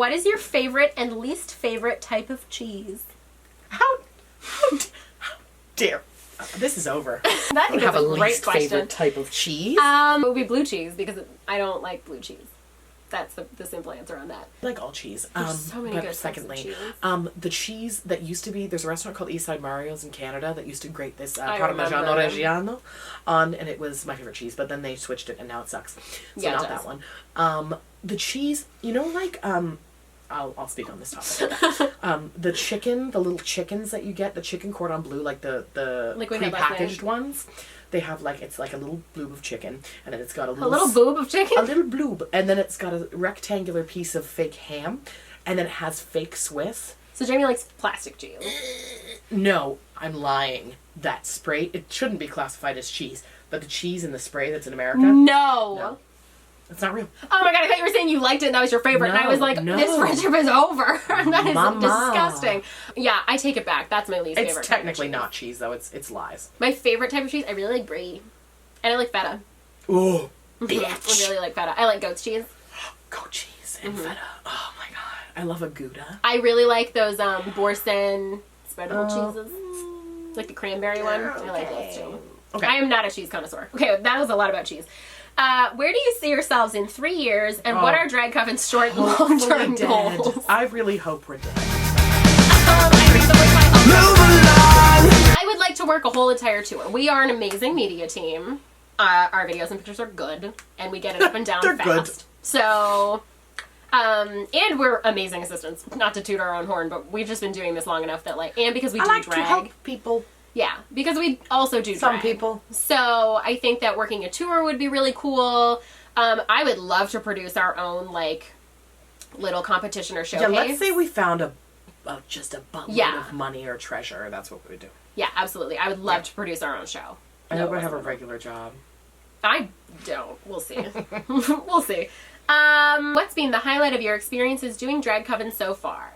what is your favorite and least favorite type of cheese? How dare... This is over. I think have that's a a great least question. favorite type of cheese? It would be blue cheese because I don't like blue cheese. That's the simple answer on that. I like all cheese. There's so many but good secondly, types of cheese. the cheese that used to be, there's a restaurant called Eastside Mario's in Canada that used to grate this I Parmigiano remember. Reggiano on, and it was my favorite cheese, but then they switched it and now it sucks. So Yeah, it not does. that one. The cheese, you know, like, I'll speak on this topic. The chicken, the little chickens that you get, the chicken cordon bleu, like the Like we had last prepackaged night. ones, they have like, it's like a little bloob of chicken, and then it's got a little... A little boob of chicken? A little bloob, and then it's got a rectangular piece of fake ham, and then it has fake Swiss. So Jamie likes plastic cheese. No, I'm lying. That spray, it shouldn't be classified as cheese, but the cheese in the spray that's in America, No. it's not real. Oh my god, I thought you were saying you liked it and that was your favorite. And I was like, No. this friendship is over. That is Mama. disgusting. Yeah, I take it back. That's my least It's favorite. technically type of not cheese, though. It's lies. My favorite type of cheese, I really like brie. And I like feta. Ooh, I bitch. really like feta. I like goat's cheese. Goat cheese and feta. Oh my god. I love a Gouda. I really like those Boursin spreadable cheeses. Like the cranberry one. I like those too. Okay. I am not a cheese connoisseur. Okay, that was a lot about cheese. Where do you see yourselves in 3 years, and what are Drag Coven's short and long-term goals? I really hope we're dead. I would like to work a whole entire tour. We are an amazing media team. Our videos and pictures are good, and we get it up and down They're fast. good. So, and we're amazing assistants. Not to toot our own horn, but we've just been doing this long enough that, like, and because we I do like drag. to help people. Yeah, because we also do Some drag. people. So I think that working a tour would be really cool. I would love to produce our own, like, little competition or showcase. Yeah, let's say we found just a buttload Yeah. of money or treasure. That's what we would do. Yeah, absolutely. I would love to produce our own show. I No, hope I it have a wasn't. regular job. I don't. We'll see. We'll see. What's been the highlight of your experiences doing Drag Coven so far?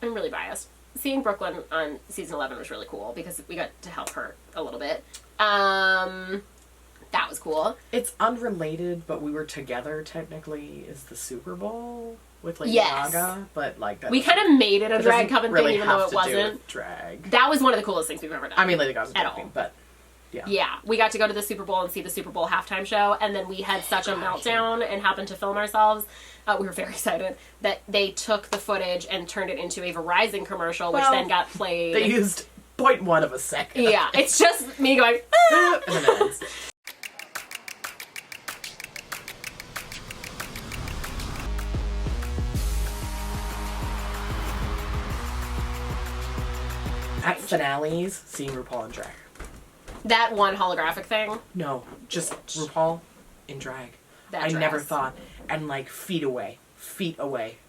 I'm really biased. Seeing Brooklyn on season 11 was really cool because we got to help her a little bit. That was cool. It's unrelated, but we were together technically is the Super Bowl with Lady Yes. Gaga, but like that We kind of made it a that Drag doesn't Coven really thing even though have it to do wasn't. with drag. That was one of the coolest things we've ever done. I mean, Lady Gaga's At amazing, all. but yeah. Yeah, we got to go to the Super Bowl and see the Super Bowl halftime show, and then we had such a meltdown and happened to film ourselves. We were very excited that they took the footage and turned it into a Verizon commercial, which Well, then got played. They used 0.1 of a second. Yeah, it's just me going, ah! And then it ends. At finales, seeing RuPaul in drag. That one holographic thing. No, just RuPaul in drag. That I never dress. thought. And like feet away.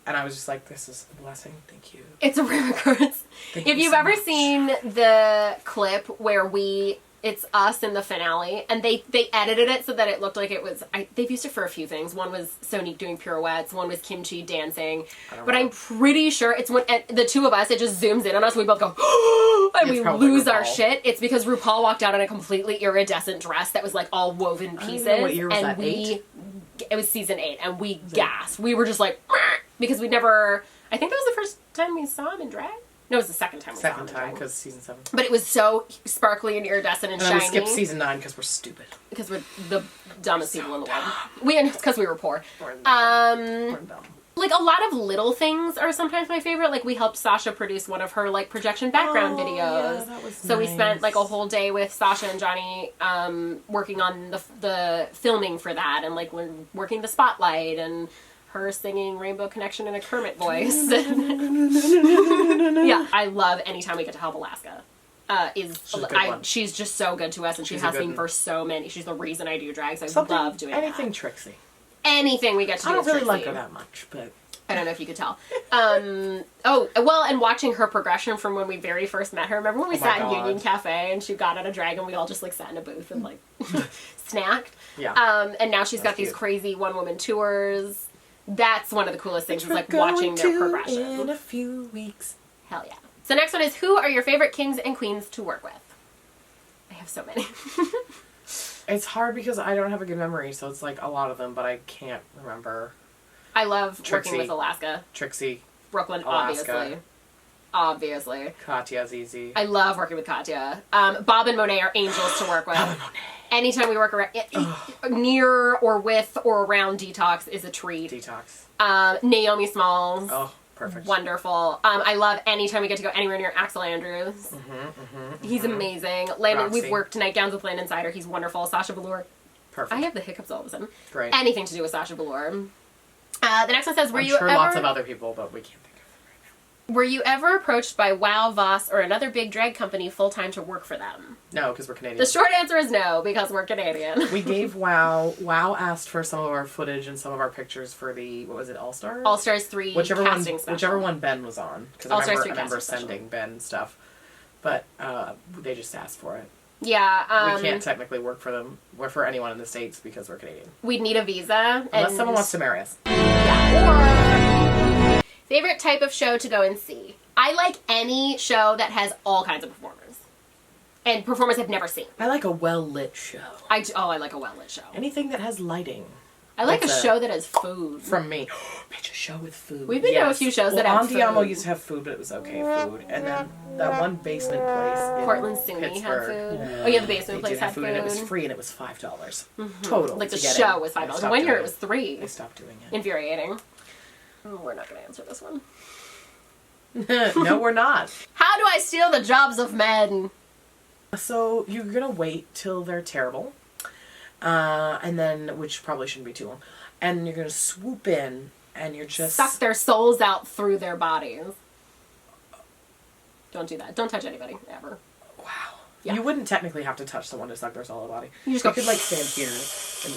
And I was just like, this is a blessing. Thank you. It's a rare occurrence. Thank If you you've so ever much. seen the clip where it's us in the finale, and they edited it so that it looked like it was, they've used it for a few things. One was Sonique doing pirouettes, one was Kimchi dancing, but I'm pretty sure it's when the two of us, it just zooms in on us, and we both go, and It's we probably lose our RuPaul. shit. It's because RuPaul walked out in a completely iridescent dress that was like all woven pieces. know what year was and that, 8? It was season 8, and we gasped. We were just like, because we never, I think that was the first time we saw him in drag. No, it was the second time we saw him Second in time, drag. because season 7. But it was so sparkly and iridescent and And then shiny. we skipped season 9 because we're stupid. Because we're the dumbest people in the world. It's because we were poor. We're dumb. Like, a lot of little things are sometimes my favorite. Like, we helped Sasha produce one of her, like, projection background videos. Yeah, that was So we nice. spent, like, a whole day with Sasha and Johnny working on the filming for that. And, like, we're working the spotlight and her singing Rainbow Connection in a Kermit voice. Yeah, I love anytime we get to help Alaska. She's a good one. She's just so good to us, and She's she a has good been one. for so many. She's the reason I do drag, so I Something, love doing anything that. Trixie. Anything we get to do I don't with really like Trixie. her that much, but I don't know if you could tell. Oh, well, and watching her progression from when we very first met her. Remember when we Oh my sat in God. Union Cafe and she got out of drag and we all just like sat in a booth and like snacked? yeah. And now she's got these cute. crazy one-woman tours. That's one of the coolest things is We're like going watching their to progression. in a few weeks. Hell yeah. So next one is, who are your favorite kings and queens to work with? I have so many. It's hard because I don't have a good memory, so it's like a lot of them, but I can't remember. I love Trixie. working with Alaska. Trixie. Brooklyn, Alaska. Obviously. Katya, Zizi. I love working with Katya. Bob and Monet are angels to work with. Bob and Monet. Anytime we work around, near or with or around Detox is a treat. Detox. Naomi Smalls. Oh, perfect. Wonderful. I love anytime we get to go anywhere near Axel Andrews. He's amazing. Landon, Roxy. we've worked nightgowns with Landon Sider. He's wonderful. Sasha Velour. Perfect. I have the hiccups all of a sudden. Great. Anything to do with Sasha Velour. The next one says, I'm sure lots of other people, but we can't think of it were you ever approached by Wow, Voss, or another big drag company full-time to work for them? No, because we're Canadian. The short answer is no, because we're Canadian. We gave WoW asked for some of our footage and some of our pictures for the, what was it, All Stars? All Stars 3 casting special. Whichever one Ben was on. Because I remember sending Ben stuff. But they just asked for it. Yeah. We can't technically work for them, or for anyone in the States, because we're Canadian. We'd need a visa. Unless someone wants to marry us. Yeah. Or favorite type of show to go and see. I like any show that has all kinds of performers. And performers I've never seen. I like a well-lit show. I like a well-lit show. Anything that has lighting. I like a show that has food. From me. Bitch, a show with food. We've been to a few shows that have food. Andiamo used to have food, but it was okay food. And then that one basement place in Portland SUNY had food. Oh yeah, the basement place had food. And it was free, and it was $5. Total. Like the show was $5. One year it was $3. They stopped doing it. Infuriating. We're not going to answer this one. No, we're not. How do I steal the jobs of men? So you're going to wait till they're terrible. And then, which probably shouldn't be too long. And you're going to swoop in, and you're just... Suck their souls out through their bodies. Don't do that. Don't touch anybody, ever. Wow. Yeah. You wouldn't technically have to touch someone to suck their soul out of the body. You just could, like, stand here and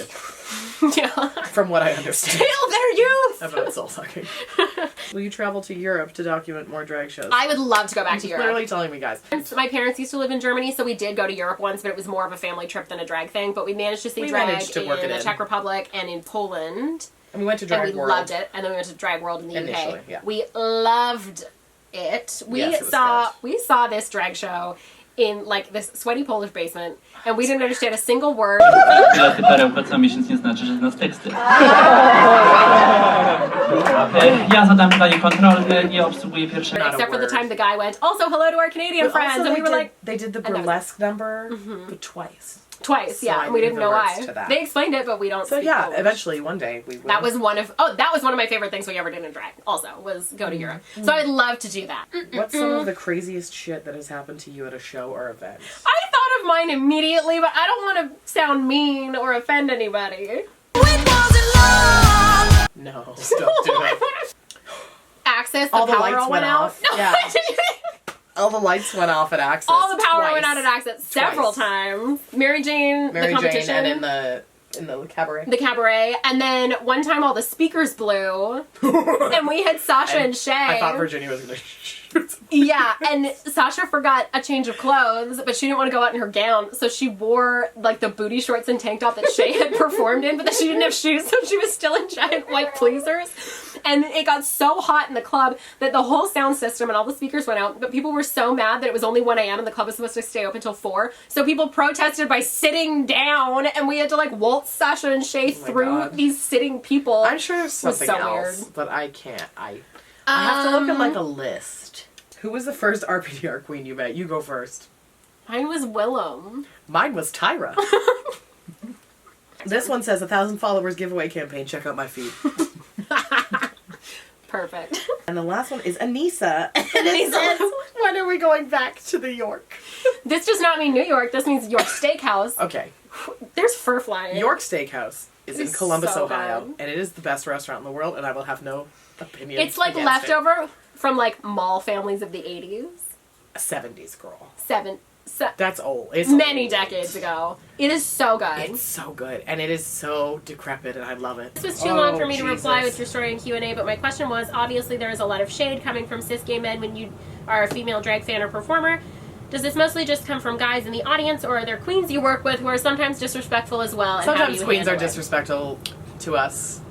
yeah. From what I understand. Steal their youth! About soul sucking. Will you travel to Europe to document more drag shows? I would love to go back to Europe. Literally telling me, guys. My parents used to live in Germany, so we did go to Europe once, but it was more of a family trip than a drag thing. But we managed to see drag in the Czech Republic and in Poland. And we went to Drag World. And we loved it. And then we went to Drag World in the UK. Yeah. We loved it. We saw this drag show in like this sweaty Polish basement, and we didn't understand a single word. Perełka co miesiąc nie znaczy, że znasz teksty. Ja zadam pytanie kontrolne i obsługuję pierwsze. Except for the time the guy went, also hello to our Canadian friends, and we were like... They did the burlesque number, but twice. Twice, so yeah, and we didn't know why. That. They explained it, but we don't So speak yeah, Polish. eventually, one day, we will. That was one of my favorite things we ever did in drag, also, was go to Europe. So I'd love to do that. What's some of the craziest shit that has happened to you at a show or event? I thought of mine immediately, but I don't want to sound mean or offend anybody. No, don't do it. Access, all the power lights all went off. No, Yeah. All the lights went off at Access. All the power twice. went out at Access several times. Mary Jane, the competition. Jane, and in the cabaret. The cabaret. And then one time all the speakers blew. And we had Sasha and Shay. I thought Virginia was going to shoot. Yeah, and Sasha forgot a change of clothes, but she didn't want to go out in her gown, so she wore like the booty shorts and tank top that Shay had performed in, but then she didn't have shoes, so she was still in giant white pleasers. And it got so hot in the club that the whole sound system and all the speakers went out, but people were so mad that it was only 1 a.m. and the club was supposed to stay open until 4. So people protested by sitting down, and we had to like waltz Sasha and Shay through these sitting people. I'm sure there's something else, weird. but I can't. I have to look at like a list. Who was the first RPDR queen you met? You go first. Mine was Willem. Mine was Tyra. This one says 1,000 followers giveaway campaign. Check out my feed. Perfect. And the last one is Anissa. And it says, when are we going back to New York? This does not mean New York. This means York Steakhouse. Okay. There's fur flying. York Steakhouse is in Columbus, so Ohio. good. And it is the best restaurant in the world, and I will have no opinion. It's like leftover from like mall families of the 80s. A 70s girl. That's old. It's many old. decades ago. It is so good. It's so good. And it is so decrepit, and I love it. This was too long for me to reply with your story and Q&A, but my question was, obviously there is a lot of shade coming from cis gay men when you are a female drag fan or performer. Does this mostly just come from guys in the audience, or are there queens you work with who are sometimes disrespectful as well? And sometimes queens are disrespectful to us.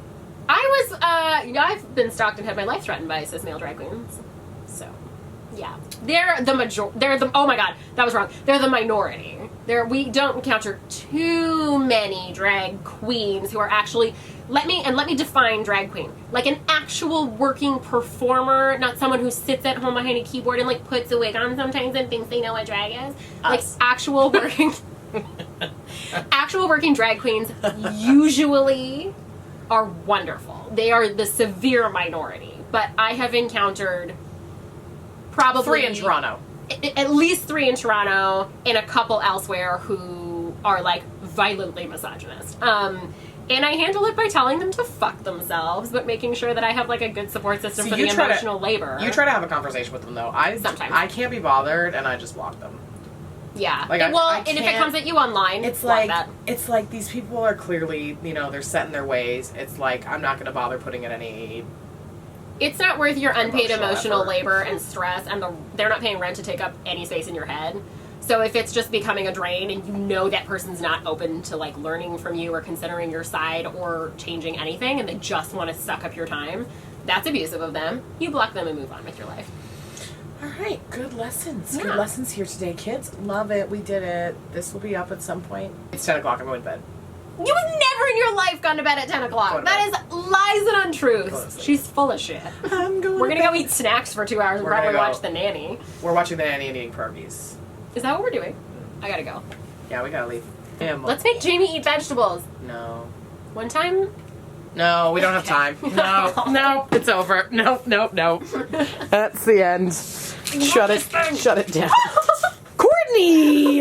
I've been stalked and had my life threatened by cis male drag queens. So, yeah. They're the oh my god, that was wrong. They're the minority. We don't encounter too many drag queens who are actually Let me define drag queen. Like an actual working performer, not someone who sits at home behind a keyboard and like puts a wig on sometimes and thinks they know what drag is. Like actual working actual working drag queens usually are wonderful. They are the severe minority. But I have encountered probably 3 in Toronto. At least 3 in Toronto and a couple elsewhere who are like violently misogynist. And I handle it by telling them to fuck themselves, but making sure that I have like a good support system for the emotional labor. You try to have a conversation with them though. Sometimes. I can't be bothered, and I just block them. Yeah. Like, and if it comes at you online, it's like like that. it's like these people are clearly, they're set in their ways. It's like I'm not going to bother putting in any. It's not worth your unpaid emotional effort. labor and stress, and they're not paying rent to take up any space in your head. So if it's just becoming a drain and you know that person's not open to like learning from you or considering your side or changing anything and they just want to suck up your time, that's abusive of them. You block them and move on with your life. All right, good lessons. Yeah. Good lessons here today, kids. Love it. We did it. This will be up at some point. It's 10 o'clock. I'm going to bed. You have never in your life gone to bed at 10 o'clock. That is lies and untruths. She's full of shit. I'm going We're to going to go bed. eat snacks for 2 hours and We're probably gonna go. watch The Nanny. We're watching The Nanny and eating pierogies. Is that what we're doing? I gotta go. Yeah, we gotta leave. Damn. Let's make Jamie eat vegetables. No. One time? No, we don't have time. No, it's over. No. That's the end. Shut it down. Courtney!